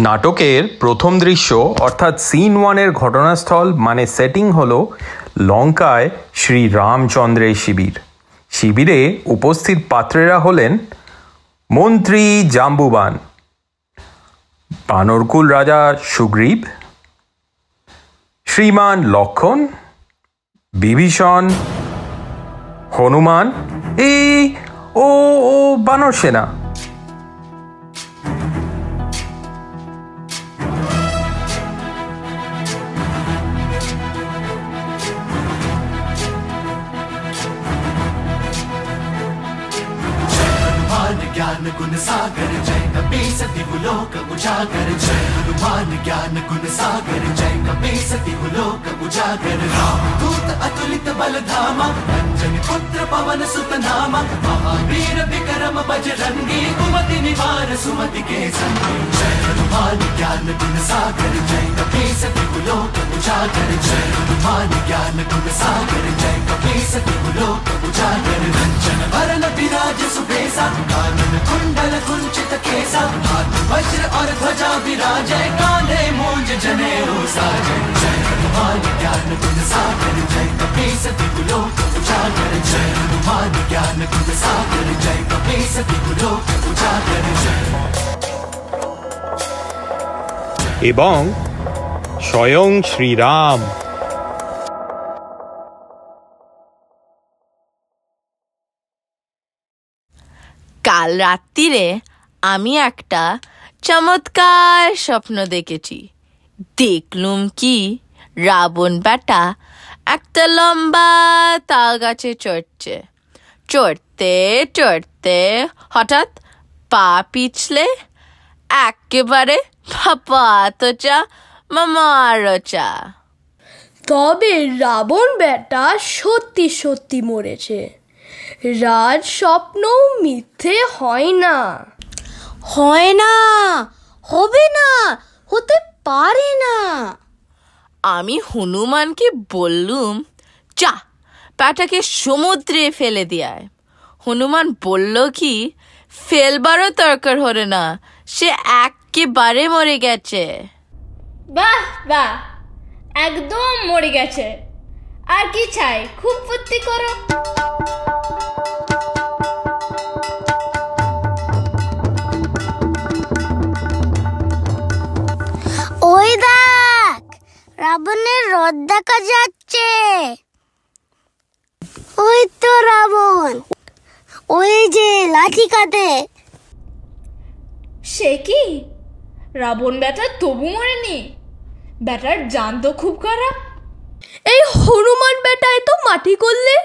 নাটকের প্রথম দৃশ্য অর্থাৎ সিন ওয়ানের ঘটনাস্থল মানে সেটিং হল লঙ্কায় শ্রী রামচন্দ্রের শিবির। শিবিরে উপস্থিত পাত্রেরা হলেন মন্ত্রী জাম্বুবান, বানরকুল রাজা সুগ্রীব, শ্রীমান লক্ষণ, বিভীষণ, হনুমান ও বানর সেনা। ज्ञान गुण सागर जय कपी सती लोक उजागर, जय हनुमान ज्ञान गुण सागर जय कपी सती लोक उजागर। राम दूत अतुलित बल धामा, अंजनी पुत्र पवन सुत नामा, महावीर विक्रम बजरंगी, कुमति निवार सुमति के संगी। जय हनुमान ज्ञान गुण सागर जय कपी सती लोक उजागर, जय हनुमान ज्ञान गुण सागर जय कपी सती लोक उजागर। कंचन वरण विराज सुबेसा, कानन कुंडल कुंचित केसा, हाथ वज्र और ध्वजा विराजे, कांधे मूंज जनेऊ साजे। जय हनुमान ज्ञान गुण सागर जय कपी सती लोक उजागर, जय हनुमान ज्ञान गुण सागर जय कपी सती लोक उजागर। এবং স্বয়ং শ্রীরাম। কাল রাত্রিরে আমি একটা চমৎকার স্বপ্ন দেখেছি। দেখলুম কি রাবণ বেটা একটা লম্বা তাল গাছে চড়ছে। চড়তে চড়তে হঠাৎ পা পিছলে একেবারে পাপাতচা মামারচা। তবে রাবণ বেটা সত্যি সত্যি মরেছে। রাজ স্বপ্ন মিথ্যে হয় না, হয় না, হবে না, হতে পারে না। আমি হনুমানকে বললুম, চা প্যাটাকে সমুদ্রে ফেলে দিয়ায়। হনুমান বলল কি, ফেলবারও দরকার হলো না, সে একেবারে মরে গেছে। বাহ বাহ, একদম মরে গেছে, আর কি চাই, খুব ফুর্তি করো। ওই দেখ, রাবণের রথ দেখা যাচ্ছে। ওই তো রাবণ, ওই যে লাঠি কাটে। সে কি, রাবণ বেটা তবু মরেনি? বেটার জান তো খুব খারাপ। এই হনুমান বেটায় তো মাটি করলে,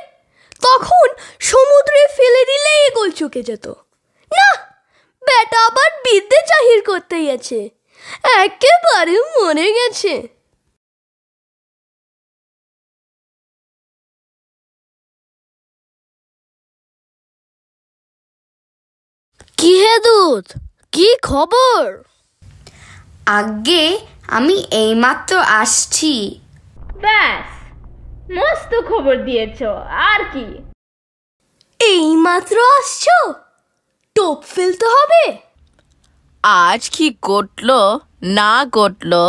তখন সমুদ্রে ফেলে দিলে গোল চুকে যেত না। বেটা আবার বিদ্যে জাহির করতে গেছে, একেবারে মরে গেছে। কি হে দূত, কি খবর? আগে আমি এইমাত্র আসছি। ব্যাস, মস্ত খবর দিয়েছ, আর কি? এইমাত্র আসছো? টোপ ফেলতে হবে। আজ কি ঘটলো না ঘটলো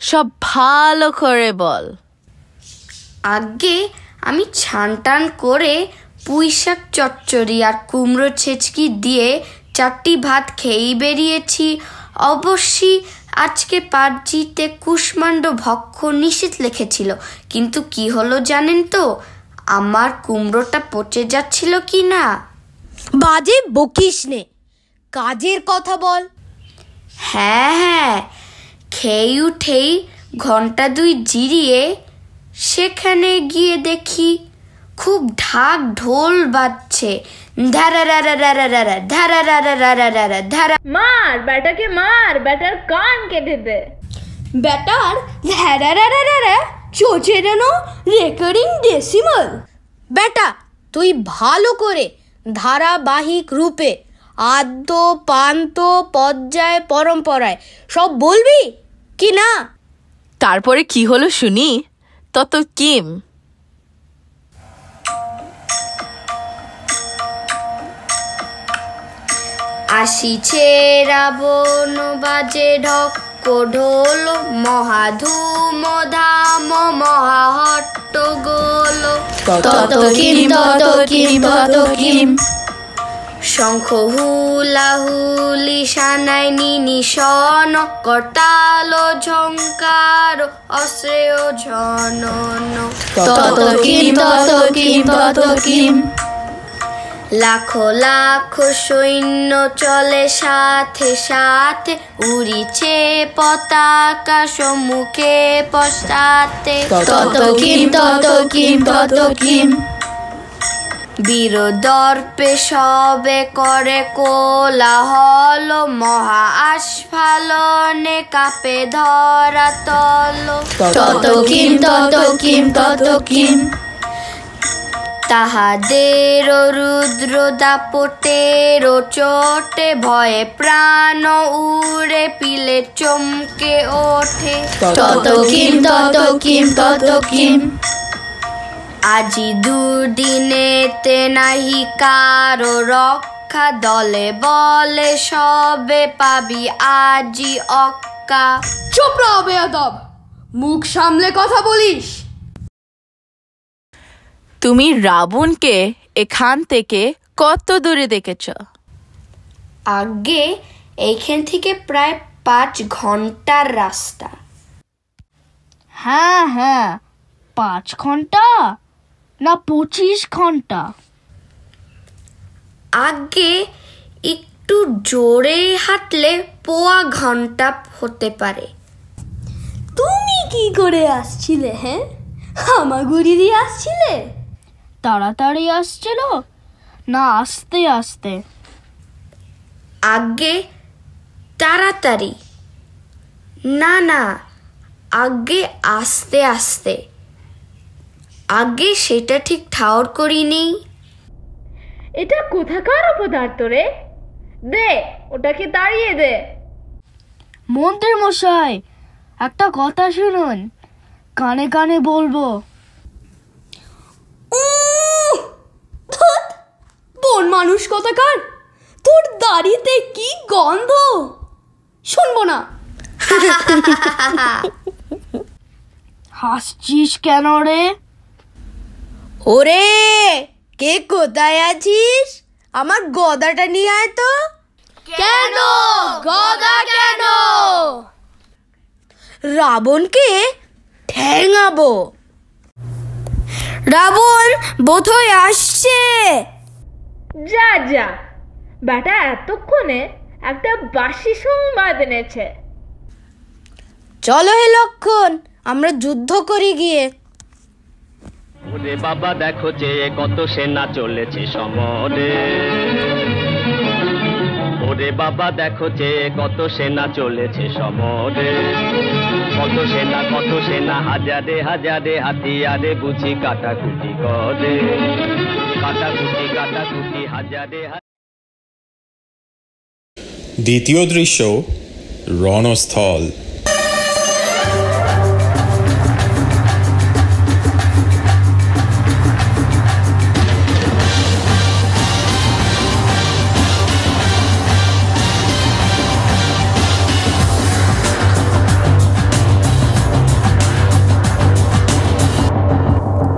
সব ভালো করে বল। আগে আমি ছানটান করে পুঁইশাক চচ্চড়ি আর কুমড়ো ছেচকি দিয়ে 4টি ভাত খেয়েই বেরিয়েছি। অবশ্যই আজকে পার্জিতে কুষ্মাণ্ড ভক্ষ নিষেধ লিখেছিল, কিন্তু কি হলো জানেন তো, আমার কুমড়োটা পচে যাচ্ছিল কি না। বাজে বকিস নে, কাজের কথা বল। হ্যাঁ, খেয়ে উঠেই ঘন্টা 2 জিরিয়ে সেখানে গিয়ে দেখি খুব ঢাক ঢোল বাজছে। মার বেটাকে, মার, বেটার কান কেটে দে। বেটার চোচেরানো রেকারিং ডেসিমাল। বেটা তুই ভালো করে ধারাবাহিক রূপে আদ্য পান্ত পর্যায় পরম্পরায় সব বলবি কি না? তারপরে কি হলো শুনি, তত কিম। আসিছে রাবণ বাজে ঢক্ক ঢোল মহাধূম ধাম মহাহট্টগোল শঙ্খ হুলাহুলি সানাই নিশন করতাল ঝঙ্কার অশ্রেয় ঝনন লাখো লাখো সৈন্য চলে সাথে সাথে উড়িছে পতাকা সম্মুখে পশ্চাতে বীর দর্পে সবে করে কোলাহল মহা আস্ফালনে কাপে ধরাতল তাহাদের রুদ্র দাপটের চোটে ভয়ে প্রাণ উড়ে পিলে চমকে ওঠে আজি দুদিনেতে নাহি কারো রক্ষা দলে বলে সবে পাবি আজি অক্কা। চুপ রহ বেয়াদব, মুখ সামলে কথা বলিস। তুমি রাবণকে এখান থেকে কত দূরে দেখেছ? আগে এইখান থেকে প্রায় 5 ঘন্টার রাস্তা। হ্যাঁ 5 ঘন্টা না 25 ঘন্টা? আগে একটু জোরে হাঁটলে পোয়া ঘন্টা হতে পারে। তুমি কি করে আসছিলে? হ্যাঁ, হামাগুড়ি দিয়ে আসছিলে? তাড়াতাড়ি আসছিল না আস্তে আস্তে? আগে তাড়াতাড়ি না আগে আস্তে আস্তে। আগে সেটা ঠিক ঠাউর করিনি। এটা কোথাকার পদার্থ রে? দে ওটাকে দাঁড়িয়ে দে। মন্ত্রী মশাই, একটা কথা শুনুন, কানে কানে বলবো। বন মানুষ কোথাকার, তোর দাড়িতে কি গন্ধ! শুনবো না। হাসছিস কেন রে? ওরে, কে কোথায় আছিস? আমার গদাটা নিয়ে আয় তো। কেন গদা কেন? রাবণকে ঠ্যাঙাবো। রাবণ বোধহয় আসছে। যা বেটা এতক্ষণে একটা বাসি সংবাদ এনেছে। চলো হে লক্ষণ, আমরা যুদ্ধ করি গিয়ে। ওরে বাবা দেখো যে কত সেনা চলেছে সমরে। ওরে বাবা দেখো যে কত সেনা চলেছে সমরে। কত সেনা হাজারে হাজারে হাতিয়ারে বুঝি কাটাকুটি করে। কাটাকুটি হাজারে। দ্বিতীয় দৃশ্য, রণস্থল।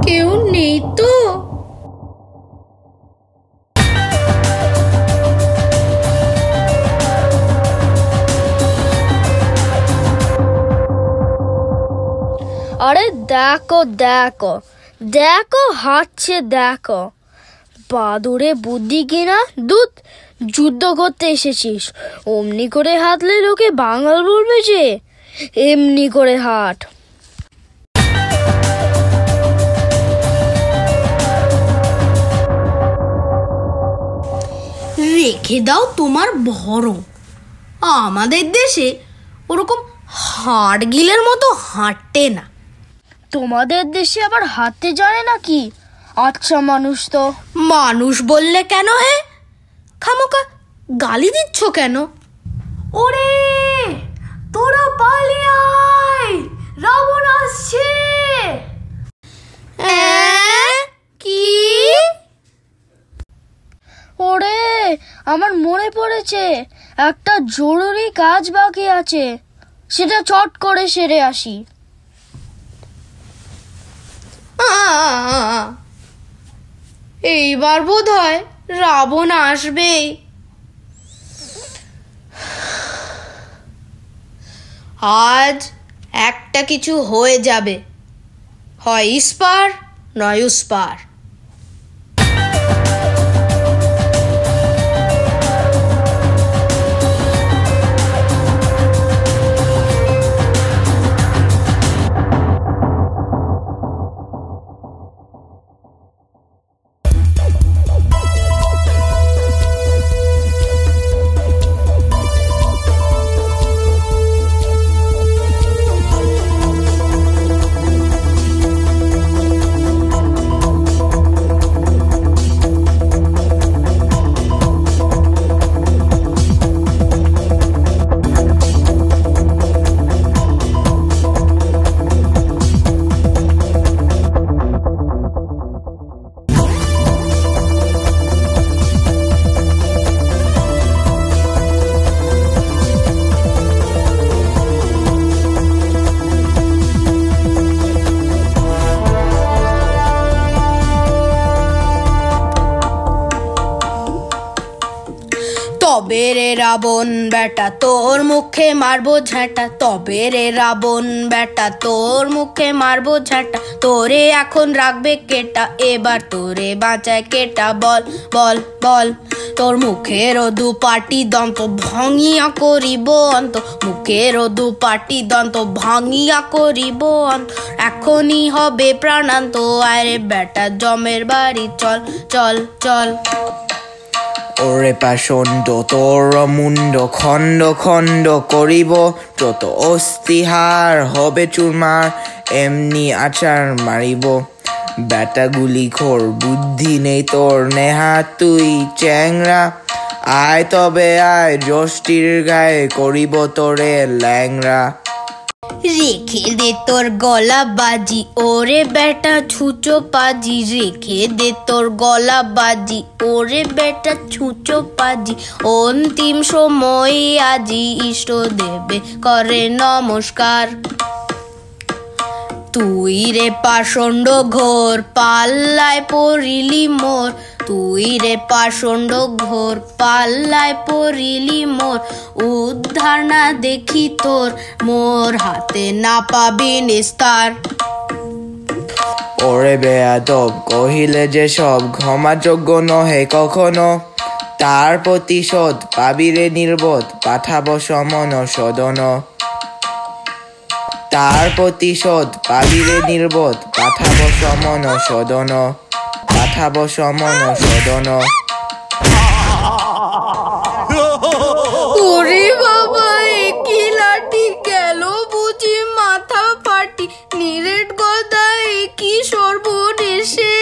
কেউ নেই তো? আরে দেখো হাঁটছে, দেখো। বাদুরে বুদ্ধি কিনা, দুধ যুদ্ধ করতে এসেছিস। অমনি করে হাঁটলে লোকে বাঙাল বলবে যে। এমনি করে হাঁট। রেখে দাও তোমার ভরম। আমাদের দেশে ওরকম হাড় গিলের মতো হাঁটতে না। তোমাদের দেশে আবার হাঁটতে জানে নাকি? আচ্ছা মানুষ তো। মানুষ বললে কেন হে? খামোকা গালি দিচ্ছ কেন? ওরে, তোরা পালিয়ে আয়, রাবণ আসছে। কি? ওরে, আমার মনে পড়েছে, একটা জরুরি কাজ বাকি আছে। সেটা চট করে সেরে আসি। এইবার বোধ হয় রাবণ আসবে। আজ একটা কিছু হয়ে যাবে, হয় ইস্পার নয় উস্পার। তবে রে রাবণ বেটা তোর মুখে মারবো ঝাঁটা, তবে রে রাবণ বেটা তোর মুখে মারবো ঝাঁটা। তোরে এখন রাখবে কেটা, এবার তোরে বাঁচায় কেটা, বল বল বল। তোর মুখেরও দুপাটি দন্ত ভাঙিয়া করিব অন্ত, মুখেরও দুপাটি দন্ত ভাঙিয়া করিব অন্ত। এখনই হবে প্রাণান্ত, আরে বেটা জমের বাড়ি চল চল চল। ওরে পাষণ্ড তোর মুন্ড খণ্ড খণ্ড করিব, যত অস্থিহার হবে চুরমার, এমনি আচার মারিব। বেটা গুলি খোর বুদ্ধি নেই তোর, নেহা তুই চ্যাংরা। আয় তবে আয় যষ্টির গায়ে করিব তোরে ল্যাংরা। রেখে দে তোর গলা বাজি ওরে বেটা ছুঁচো পাজি, রেখে দে তোর গলা বাজি ওরে বেটা ছুঁচো পাজি। অন্তিম সময় আজি ইষ্ট দেবে করে নমস্কার। তুই রে পাষণ্ড ঘোর পাল্লায় পড়িলি মোর, তুই রে পাষণ্ড ঘোর পাল্লায় পড়িলি মোর। উদ্ধার না দেখি তোর, মোর হাতে না পাবি নিস্তার। ওরে বেয়াদব কহিলে যে সব ক্ষমাযোগ্য নহে কখনো, তার প্রতিশোধ পাবিরে নির্বোধ পাঠাবো সমন সদন। তার প্রতিশোধ পাবিরে নির্বোধ পাঠাবো সমন সদন, পাঠাবো সমন সদন। ওরে বাবা একই লাঠি গেল বুঝি মাথা ফাটি, নিরেট গদা একই সর্বনেশে।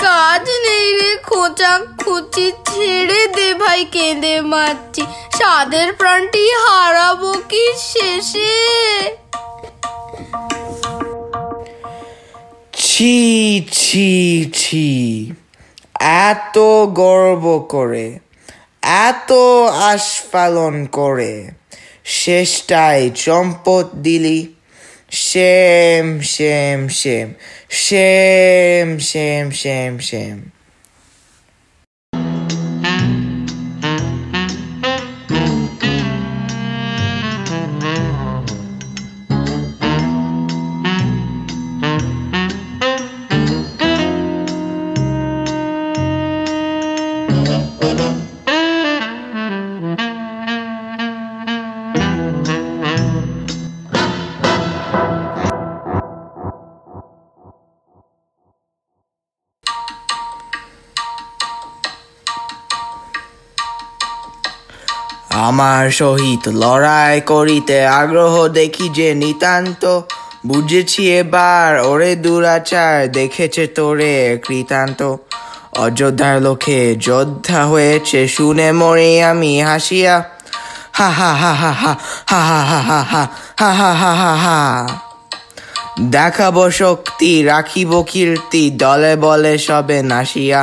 কাজ নেই রে খোঁচা খুচি, ছেড়ে দে ভাই কেঁদে মারছি, সাদের প্রাণটি হারাবো কি শেষে। ছি ছি ছি, এত গর্ব করে এত আস্ফালন করে শেষটায় চম্পট দিলি। Shame shame shame shame shame shame shame. আমার সহিত লড়াই করিতে আগ্রহ দেখি যে নিতান্ত, বুঝেছি এবার ওরে দুরাচার দেখেছে তোরে কৃতান্ত। অযোধ্যার লোকে যোদ্ধা হয়েছে শুনে মরে আমি হাসিয়া, হা হা হা হা হা হা হা হা হা হা হা হা হা হা। দেখাবো শক্তি রাখিব কীর্তি দলে বলে সবে নাসিয়া,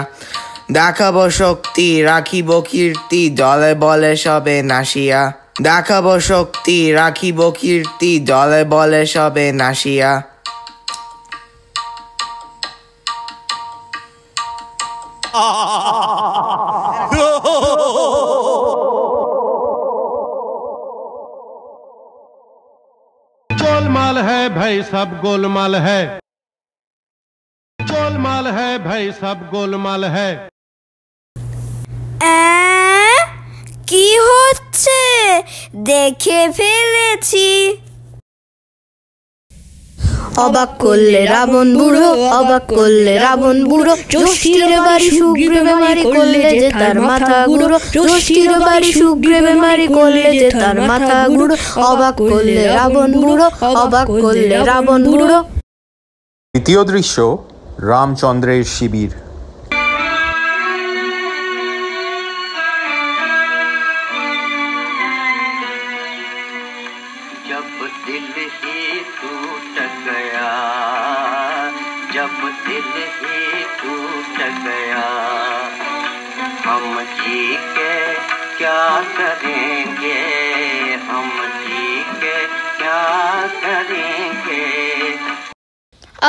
দেখাবো শক্তি রাখিব কীর্তি দলে বলে সবে নাসিয়া। দেখাবো শক্তি, রাখিব কীর্তি, দলে বলে সবে নাসিয়া। गोलमाल है भाई सब गोलमाल है, गोलमाल है भाई सब गोलमाल है। কি হচ্ছে দেখে ফেলেছি। অবাক করলে রাবণ বুড়ো, অবাক করলে রাবণ বুড়ো, জ্যোষ্ঠীর বাড়ি সুগ্রীবে মারি করলে যে তার মাথা গুঁড়ো, জ্যোষ্ঠীর বাড়ি সুগ্রীবে মারি করলে যে তার মাথা গুঁড়ো, অবাক করলে রাবণ বুড়ো, অবাক করলে রাবণ বুড়ো। তৃতীয় দৃশ্য রামচন্দ্রের শিবির। जब दिल ही टूट गया, हम जी के क्या करेंगे, हम जी के क्या करेंगे।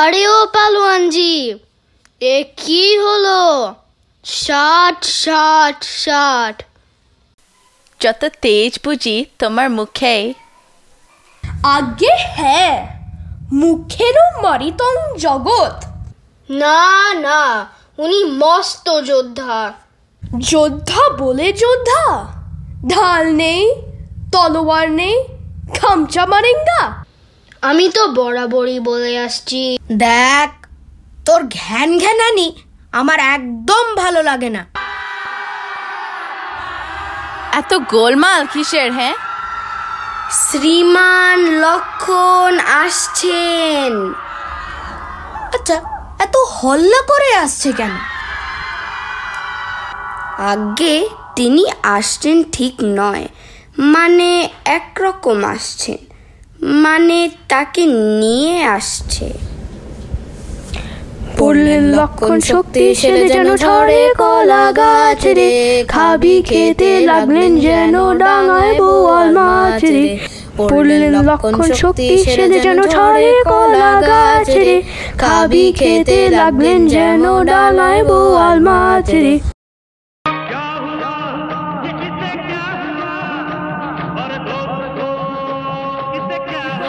আরে ও পালোয়ান জি, এ কি হলো? ষাট ষাট ষাট। যত তেজ বুঝি তোমার মুখে। আগে হ্যাঁ, মুখেরও মারিতং জগৎ। না না, উনি মস্ত যোদ্ধা। যোদ্ধা বলে যোদ্ধা? ঢাল নেই, তলোয়ার নেই, খামচা মারেঙ্গা। আমি তো বরাবরই বলে আসছি। দেখ, তোর ঘ্যান ঘ্যানানি আমার একদম ভালো লাগে না। এত গোলমাল কিসের? হ্যাঁ, শ্রীমান লক্ষণ আসছেন। আচ্ছা, এত হল্লা করে আসছে কেন? আগে তিনি আসছেন ঠিক নয়, মানে একরকম আসছেন, মানে তাকে নিয়ে আসছে। পড়লেন লক্ষণ শক্তি সেরে যেন ঝড়ে কলা গাছ রে, খাবি খেতে লাগলেন যেন ডাঙায় বোয়াল মাছ রে। পড়লেন লক্ষণ শক্তি সেরে যেন ঝড়ে কলা গাছ রে, খাবি খেতে লাগলেন যেন ডাঙায় বোয়াল মাছ রে।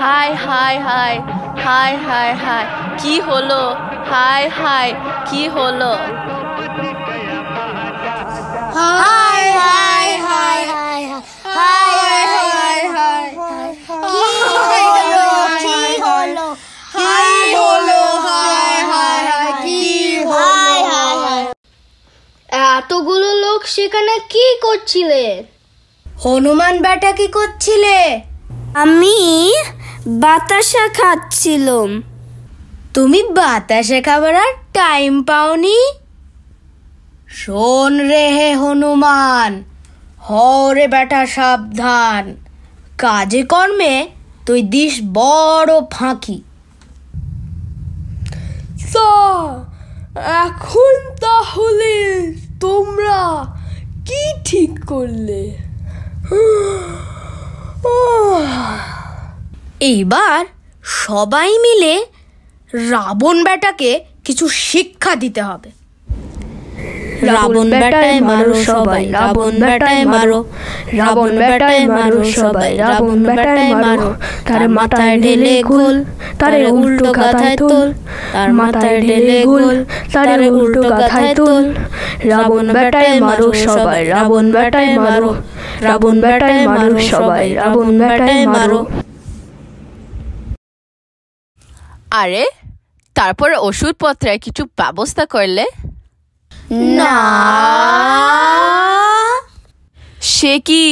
High high high high high high, কি হলো? হাই হাই, কি হলো? High high high high high high high, কি হলো? কি হলো? হাই হলো, হাই হাই হাই, কি হাই হাই হাই। এতগুলো লোক সেখানে কি করছিলে? হনুমান বেটা কি করছিলে? আমি বাতাসা খাচ্ছিলাম। তুমি বাতাসে খাবার আর টাইম পাওনি? শোন রে হে হনুমান, হরে বেটা সাবধান, কাজে কর্মে তুই দিস বড় ফাঁকি। এখন তাহলে তোমরা কি ঠিক করলে? এইবার সবাই মিলে রাবণ বেটাকে কিছু শিক্ষা দিতে হবে। রাবণ বেটায় মারো সবাই, রাবণ বেটায় মারো, রাবণ বেটায় মারো সবাই, রাবণ বেটায় মারো। তার মাথায় ঢেলে গোল, তারে উল্টো গাথায় তোল, তার মাথায় ঢেলে গোল, তারে উল্টো গাথায় তোল। রাবণ বেটায় মারো সবাই, রাবণ বেটায় মারো, রাবণ বেটায় মারো সবাই, রাবণ বেটায় মারো। আরে তারপর ওষুধপত্রের কিছু ব্যবস্থা করলে? না, সে কি,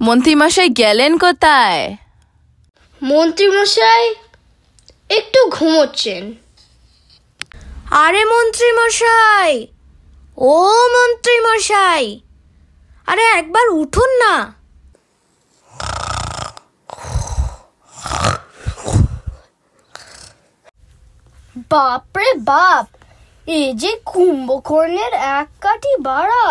মন্ত্রীমশাই গেলেন কোথায়? মন্ত্রীমশাই একটু ঘুমোচ্ছেন। আরে মন্ত্রী মশাই, ও মন্ত্রী মশাই, আরে একবার উঠুন না। বাপরে বাপ, এই যে কুম্ভকর্ণের এক কাঠি বাড়া।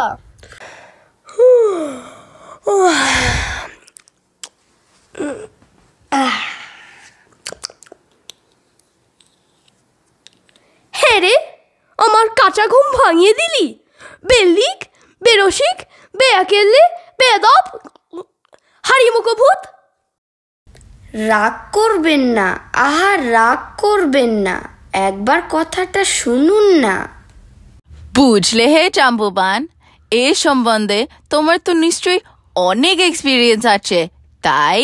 রে, আমার কাঁচা ঘুম ভাঙিয়ে দিলি। বেল্লিক, বেরসিক, বেয়াকেল্লে, বেদব, হারিমুখো ভূত। রাগ করবেন না, আহা রাগ করবেন না, একবার কথাটা শুনুন না। বুঝলে হে জাম্বুবান, এ সম্বন্ধে তোমার তো নিশ্চয়ই অনেক এক্সপিরিয়েন্স আছে, তাই?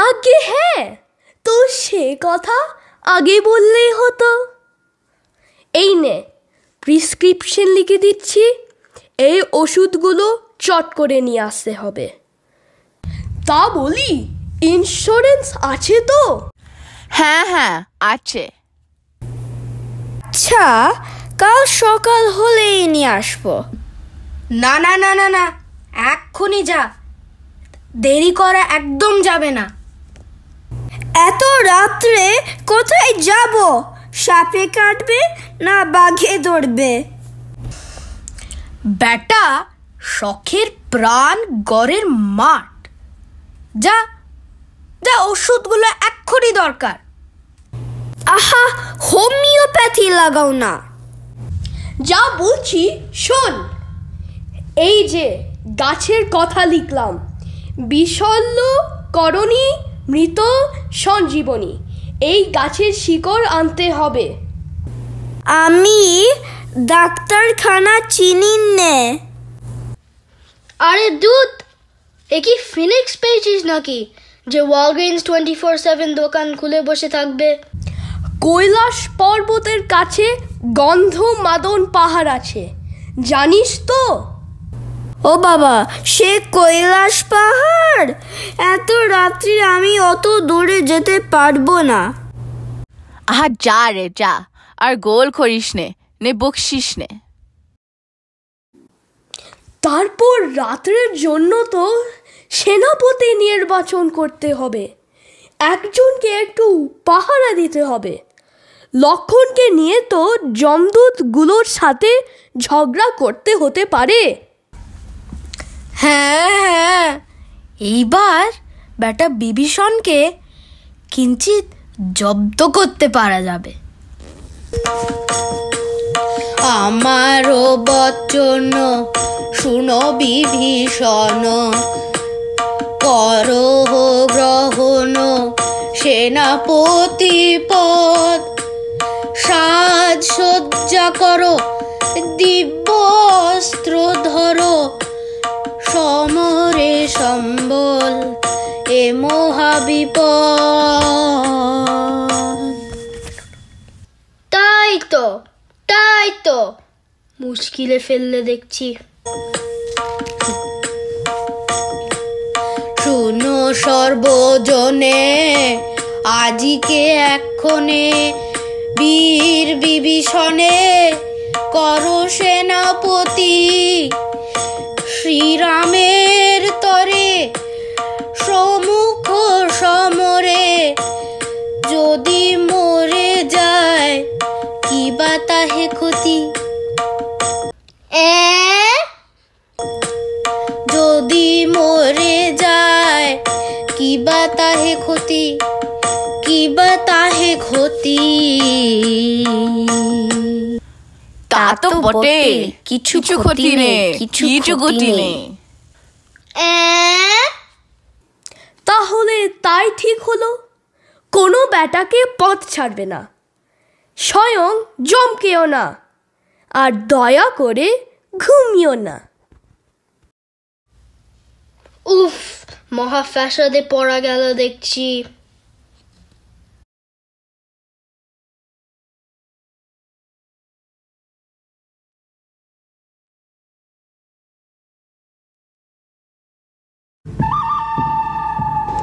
আগে হ্যাঁ, তো সে কথা আগে বললেই হতো। এই নে, প্রিসক্রিপশন লিখে দিচ্ছি, এই ওষুধগুলো চট করে নিয়ে আসতে হবে। তা বলি, ইন্স্যুরেন্স আছে তো? হ্যাঁ হ্যাঁ আছে। আচ্ছা, কাল সকাল হলেই নিয়ে আসবো। না না না না না, এক্ষুনি যা, দেরি করা একদম যাবে না। এত রাত্রে কোথায় যাব? সাপে কাটবে না বাঘে ধরবে? বেটা, শখের প্রাণ গড়ের মাঠ। যা যা, ওষুধগুলো এক্ষুনি দরকার। আহা, হোমিওপ্যাথি লাগাও না। যা বলছি শোন, এই যে গাছের কথা লিখলাম, বিশল্য, করণী, মৃত, সঞ্জীবনী, এই গাছের শিকড় আনতে হবে। আমি ডাক্তারখানা চিনি নে। আরে দুধ, এ কি ফিনিক্স পেয়েছিস নাকি যে ওয়ালগ্রিনস 24/7 দোকান খুলে বসে থাকবে? কৈলাস পর্বতের কাছে গন্ধ মাদন পাহাড় আছে, জানিস তো? ও বাবা, সে কৈলাস পাহাড়? এত রাত্রি আমি অত দূরে যেতে পারবো না। আহা যা রে যা, আর গোল করিস নে, নে বকশিস নে। তারপর রাত্রের জন্য তো সেনাপতি নির্বাচন করতে হবে, একজনকে একটু পাহারা দিতে হবে। লক্ষণকে নিয়ে তো যমদূতগুলোর সাথে ঝগড়া করতে হতে পারে। হ্যাঁ হ্যাঁ, এইবার বেটা বিভীষণকে কিঞ্চিত জব্দ করতে পারা যাবে। আমারও বচন শুনো বিভীষণ, করহ গ্রহণ সেনাপতি পদ, সাজসজ্জা করো, দিব্য অস্ত্র ধরো, সমরে সম্বল এ মহাবিপদ। তাই তো মুশকিলে ফেললে দেখছি। শুনো সর্বজনে, আজিকে এক্ষণে বীর বিভীষণে করো সেনাপতি, শ্রীরামের তরে সম্মুখ সমরে, যদি মরে যায় কি বা তাহে ক্ষতি? যদি মরে যায় কি বা তাহে ক্ষতি, কি বা তাহে ক্ষতি? তা তো বটে, কিছু ক্ষতি নেই, কিছু ক্ষতি নেই। তাহলে তাই ঠিক হলো, কোনো বেটাকে পথ ছাড়বে না, স্বয়ং জমকেও না, আর দয়া করে ঘুমিও না। উফ, মহা ফ্যাসাদে পড়া গেল দেখছি।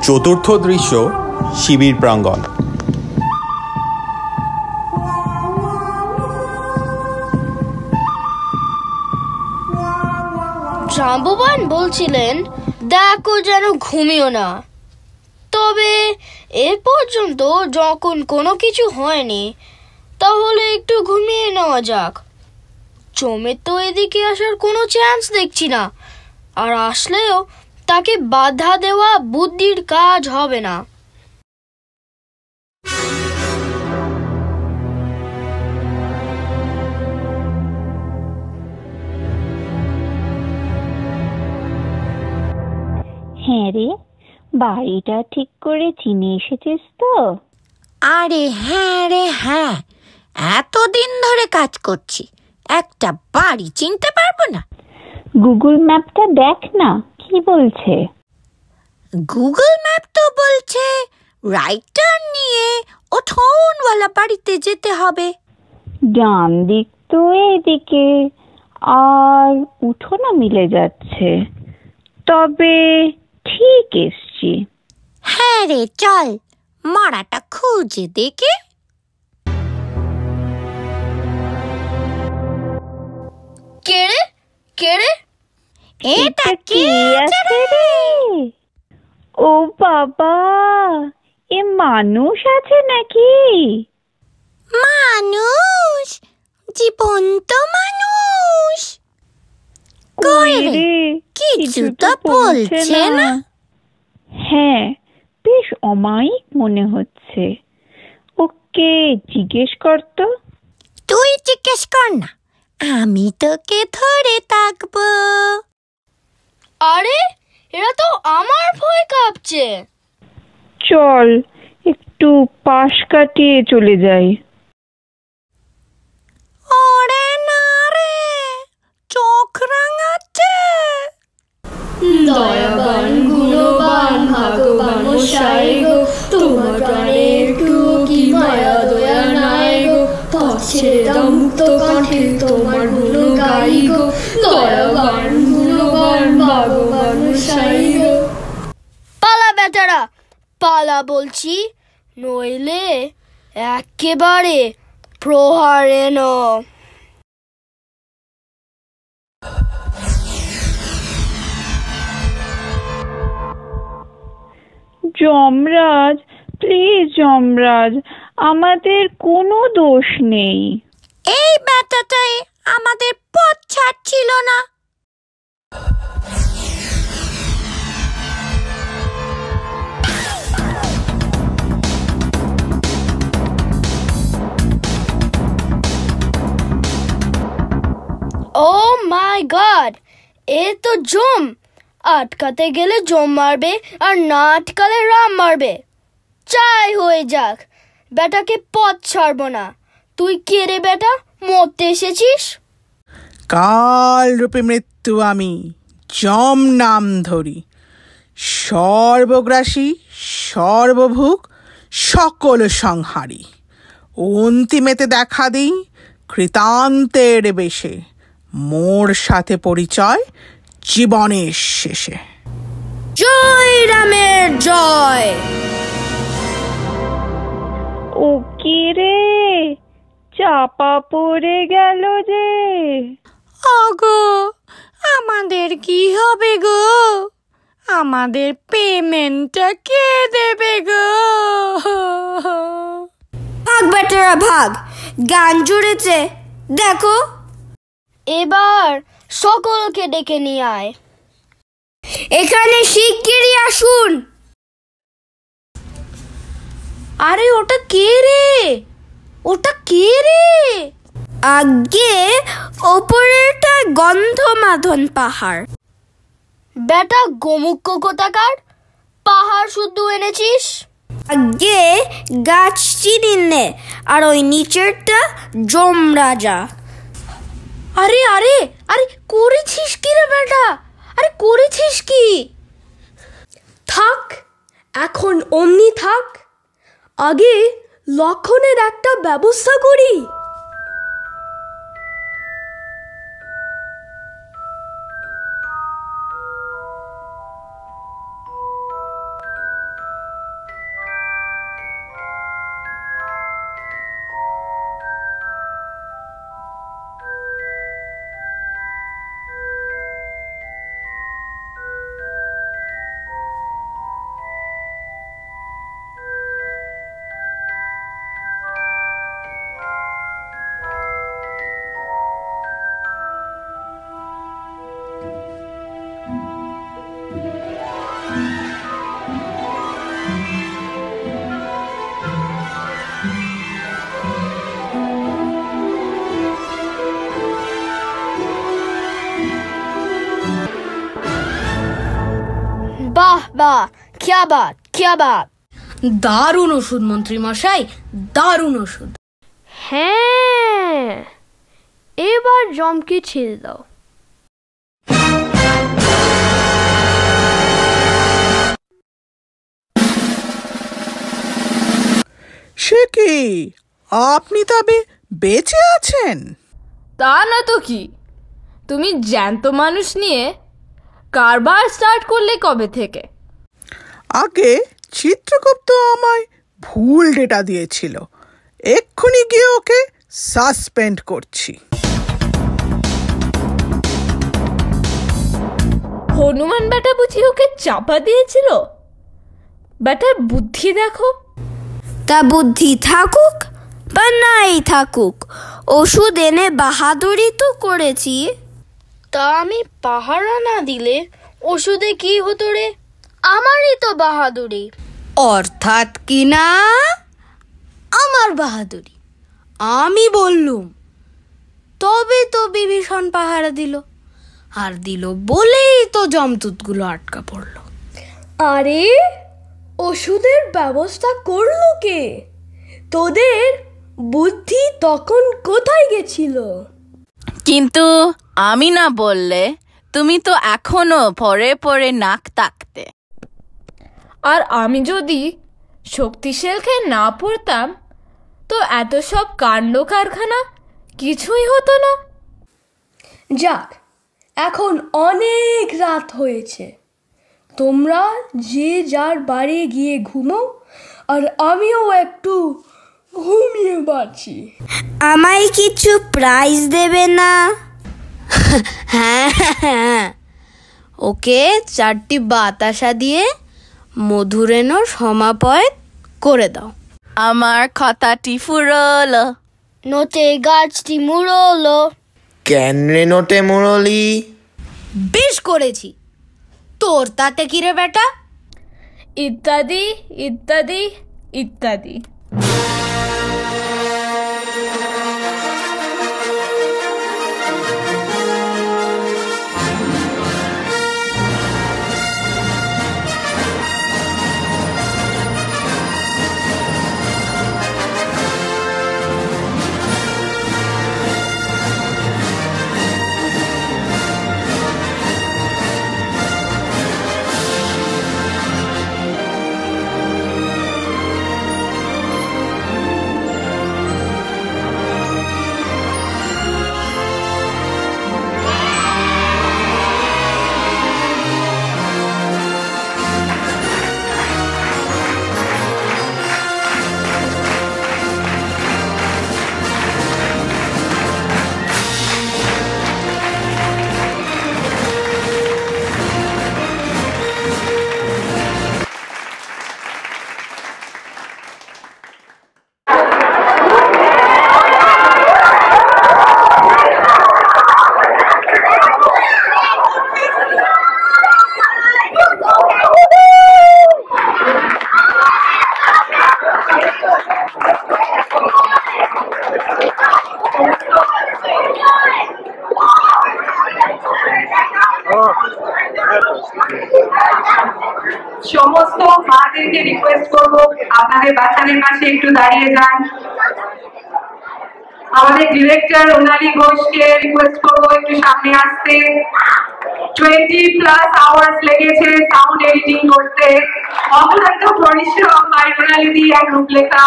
চতুর্থ দৃশ্য, শিবির প্রাঙ্গণ। জাম্বুবান বলছিলেন দেখো যেন ঘুমিও না। তবে এ পর্যন্ত যখন কোনো কিছু হয়নি, তাহলে একটু ঘুমিয়ে নেওয়া যাক। চমের তো এদিকে আসার কোনো চান্স দেখছি না, আর আসলেও তাকে বাধা দেওয়া বুদ্ধির কাজ হবে না। হ্যাঁ রে, বাড়িটা ঠিক করে চিনে এসেছিস তো? আরে হ্যাঁ রে হ্যাঁ, এতদিন ধরে কাজ করছি, একটা বাড়ি চিনতে পারবো না? গুগল ম্যাপটা দেখ না কি বলছে। গুগল ম্যাপ তো বলছে রাইট টার্ন নিয়ে উঠোনওয়ালা বাড়িতে যেতে হবে। ডান দিক তো এদিকে, আর উঠোনও মিলে যাচ্ছে, তবে ঠিক এসছি। হ্যাঁ রে, চল মারাটা খুঁজে দেখে। কেড়ে কেড়ে এটা কি আছে রে? ও বাবা, এ মানুষ আছে নাকি? মানুষ? জীবন্ত মানুষ? কই রে, কিছু তো বলছে না। হ্যাঁ, বেশ অমায়িক মনে হচ্ছে। ওকে জিজ্ঞেস কর তো। তুই জিজ্ঞেস কর না, আমি তোকে ধরে থাকবো। আরে এরা তো আমার ভয় কাঁপছে। চল একটু পাশ কাটিয়ে চলে যাই। ওরে না রে, চোখ রাঙাচ্ছে। দয়াবান গুণবান ভগবান মশাই গো, তোমার গানে একটু কি মায়া দয়া নাই গো, ছেড়ে দাও মুক্ত কণ্ঠে তোমার গুণ গাই গো, দয়াবান গুণবান ভগবান মশাই গো। পালা বেটারা পালা বলছি, নইলে একেবারে প্রহারে ন। যমরাজ, প্লিজ যমরাজ, আমাদের কোনো দোষ নেই। এই ব্যাটাটাই আমাদের পথ ছাড়ছিল না। ও মাই গড, এ তো জম। আটকাতে গেলে জম মারবে, আর না আটকালে রাম মারবে। চাই হয়ে যাক, বেটাকে পথ ছাড়বো না। তুই কে রে বেটা, মরতে এসেছিস? কাল রূপে মৃত্যু আমি, যম নাম ধরি, সর্বগ্রাসী সর্বভুক সকল সংহারী। অন্তিমেতে দেখা দিই কৃতান্তের বেশে, মোর সাথে পরিচয় জীবনের শেষে। জয় রামের জয়। ও কি রে, চাপা পড়ে গেল যে। ওগো, আমাদের কি হবে গো? আমাদের পেমেন্টটা কে দেবে গো? ভাগ বেটারা ভাগ, গান জুড়েছে দেখো। এবার সকলকে ডেকে নিয়ে আয়। এখানে শিগগিরই আসুন। আরে ওটা কে রে, ওটা কে রে? আগে ওপরেরটা গন্ধমাধন পাহাড়। বেটা গোমুখ্য কোথাকার, পাহাড় শুদ্ধ এনেছিস? আগে গাছ চিনি নে, আর ওই নিচেরটা যমরাজা। আরে আরে আরে করেছিস কি রে বেটা, আরে করেছিস কি? থাক, এখন অমনি থাক, আগে লক্ষণের একটা ব্যবস্থা করি। বাহ, क्या बात। দারুণ ওষুধ মন্ত্রী মশাই, দারুণ ওষুধ। হ্যাঁ, এবার জমকে ছেড়ে দাও। সে কি, আপনি তবে বেঁচে আছেন? তা না তো কি, তুমি জ্যান্ত মানুষ নিয়ে কারবার স্টার্ট করলে কবে থেকে? আগে চিত্রগুপ্ত আমায় ভুল ডেটা দিয়েছিল, এক্ষুনি গিয়ে ওকে সাসপেন্ড করছি। হনুমান বেটা বুঝি ওকে চাপা দিয়েছিল? বেটার বুদ্ধি দেখো। তা বুদ্ধি থাকুক বা নাই থাকুক, ওষুধ এনে বাহাদুরি তো করেছি। তা আমি পাহারা না দিলে ওষুধে কি হতো রে? আমারই তো বাহাদুরি। অর্থাৎ কি না আমার বাহাদুরি, আমি বললুম, তবে তো বিভীষণ পাহারা দিল, আর দিল বলেই তো জমদূতগুলো আটকা পড়ল। আরে ওষুধের ব্যবস্থা করলো কে? তোদের বুদ্ধি তখন কোথায় গেছিল? কিন্তু আমি না বললে তুমি তো এখনো পরে পরে নাক তাকতে। আর আমি যদি শক্তিশাল খেয়ে না পড়তাম তো এত সব কাণ্ড কারখানা কিছুই হতো না। যাক, এখন অনেক রাত হয়েছে, তোমরা যে যার বাড়ি গিয়ে ঘুমাও, আর আমিও একটু ঘুমিয়ে বাঁচি। আমায় কিছু প্রাইজ দেবে না? হ্যাঁ, ওকে 4টি বাতাসা দিয়ে মধুরেণর সমাপয়েত করে দাও। আমার খাতাটি ফুরলো, নোটে গাছটি মুড়লো। কেন রে নোটে মুরলি? বেশ করেছি, তোর তাতে কি রে বেটা? ইত্যাদি ইত্যাদি ইত্যাদি। সমস্ত মাদেরকে রিকোয়েস্ট করব আপনাদের বাচ্চাদের পাশে একটু দাঁড়িয়ে যান। আমাদের ডিরেক্টর রুনালী ঘোষকে রিকোয়েস্ট করব একটু সামনে আসতে। 20+ আওয়ার্স লেগেছে সাউন্ড এডিটিং করতে। অক্লান্ত পরিশ্রম বাই রুনালী দি আর Rooplekha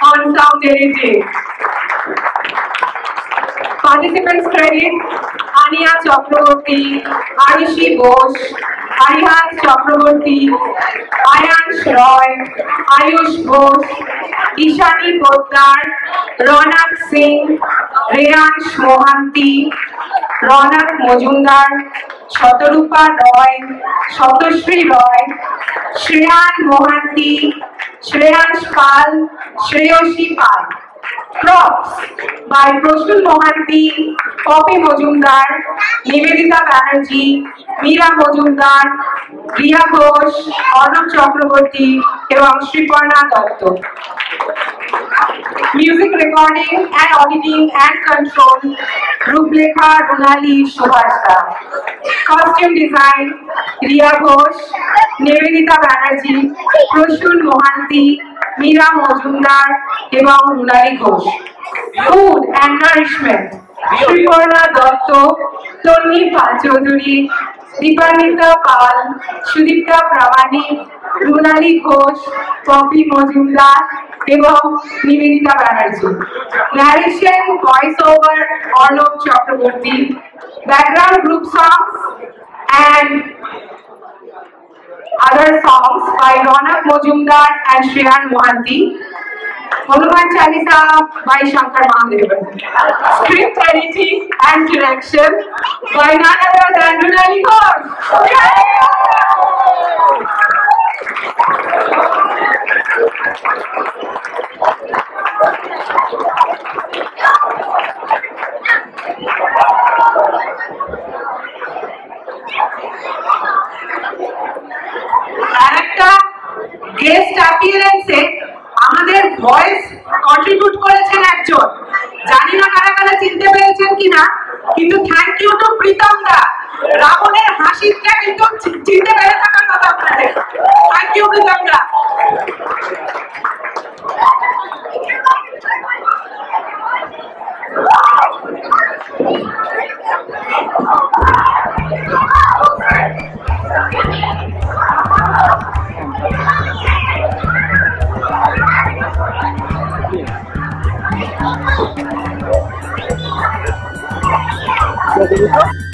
on sound editing. Participants credit Ania Chakraborty, Arishi Ghosh, Arihan Chakraborty, Ayansh Roy, Ayush Ghosh, Ishani Poddar, Ronak Singh, Reyansh Mohanty, Ronak Mojumdar, Shatarupa Roy, Shatashri Roy, Shreyan Mohanty, Shreyansh Pal, Shreyoshi Pal. Props by Proshul Mohanty, Poppy Mojumdar, Nivedita Banerjee, Meera Mojumdar, Riya Ghosh, Arnab Chakraborty এবং Sriparna Dutta. Music recording and auditing and control, Ruplekha Runali Shubhashta. Costume design, Riya Ghosh, Nivedita Banerjee, Proshun Mohanty, Meera Mojumdar, এবং Runali Ghosh. Food and nourishment, Sriparna Dotto, Tony Palchoduri, Deepanita Pal, Sudipta Pramanik, Runali Ghosh, Poppy Mojumdar, এবং Nivedita Banerjee. Narration, voiceover, Arnab Chakraborty. Background group songs and other songs by Ronak Mojumdar and Shreyan Mohanty. Hanuman Chalisa by Shankar Mahadevan. Script editing and direction by none other than Runali Ghosh. আরেকটা guest অ্যাপিয়ারেন্সে আমাদের voice contribute করেছেন একজন, জানি না কারা কারা চিনতে পেরেছেন কিনা, কিন্তু থ্যাংক ইউ টু প্রীতম দা। রাবণের হাসিটা কিন্তু চিনতে পেরে থাকার কথা আপনাদের। থ্যাংক ইউ প্রীতম দা। Gracias.